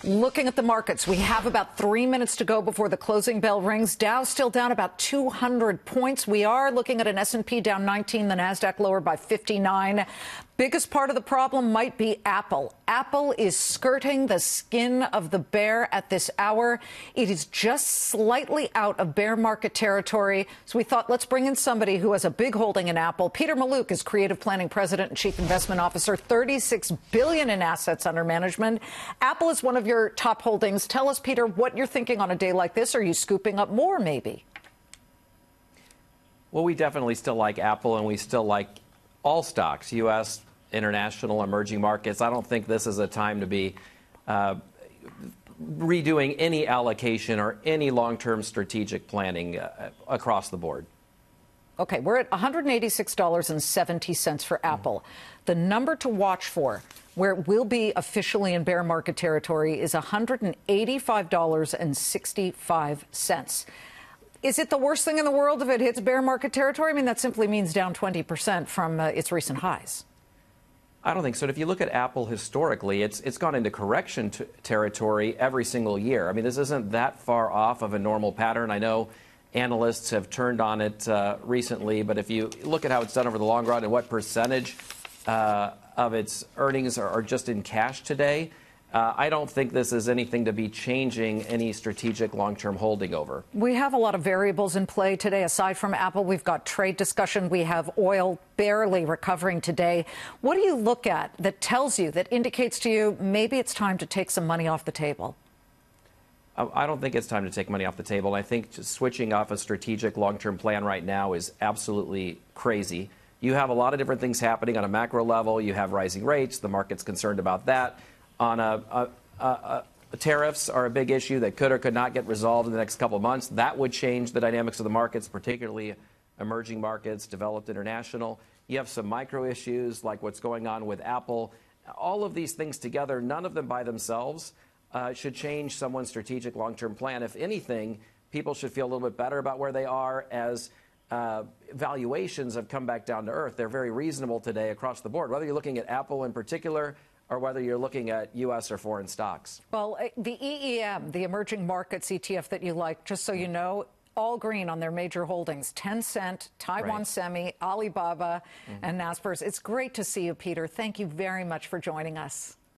Looking at the markets, we have about 3 minutes to go before the closing bell rings. Dow still down about 200 points. We are looking at an S&P down 19, the Nasdaq lower by 59. Biggest part of the problem might be Apple. Apple is skirting the skin of the bear at this hour. It is just slightly out of bear market territory. So we thought, let's bring in somebody who has a big holding in Apple. Peter Mallouk is Creative Planning President and Chief Investment Officer, $36 billion in assets under management. Apple is one of your top holdings. Tell us, Peter, what you're thinking on a day like this. Are you scooping up more, maybe? Well, we definitely still like Apple, and we still like all stocks, U.S., international, emerging markets. I don't think this is a time to be redoing any allocation or any long-term strategic planning across the board. Okay, we're at $186.70 for Apple. The number to watch for, where it will be officially in bear market territory, is $185.65. Is it the worst thing in the world if it hits bear market territory? I mean, that simply means down 20% from its recent highs. I don't think so. If you look at Apple historically, it's gone into correction territory every single year. I mean, this isn't that far off of a normal pattern. I know analysts have turned on it recently, but if you look at how it's done over the long run and what percentage of its earnings are just in cash today, I don't think this is anything to be changing any strategic long-term holding over. We have a lot of variables in play today. Aside from Apple, we've got trade discussion. We have oil barely recovering today. What do you look at that tells you, that indicates to you, maybe it's time to take some money off the table? I don't think it's time to take money off the table. I think just switching off a strategic long-term plan right now is absolutely crazy. You have a lot of different things happening on a macro level. You have rising rates. The market's concerned about that. Tariffs are a big issue that could or could not get resolved in the next couple of months. That would change the dynamics of the markets, particularly emerging markets, developed international. You have some micro issues like what's going on with Apple. All of these things together, none of them by themselves should change someone's strategic long-term plan. If anything, people should feel a little bit better about where they are as valuations have come back down to earth. They're very reasonable today across the board, whether you're looking at Apple in particular or whether you're looking at U.S. or foreign stocks. Well, the EEM, the emerging markets ETF that you like, just so you know, all green on their major holdings: Tencent, Taiwan Semi, Alibaba, and Naspers. It's great to see you, Peter. Thank you very much for joining us.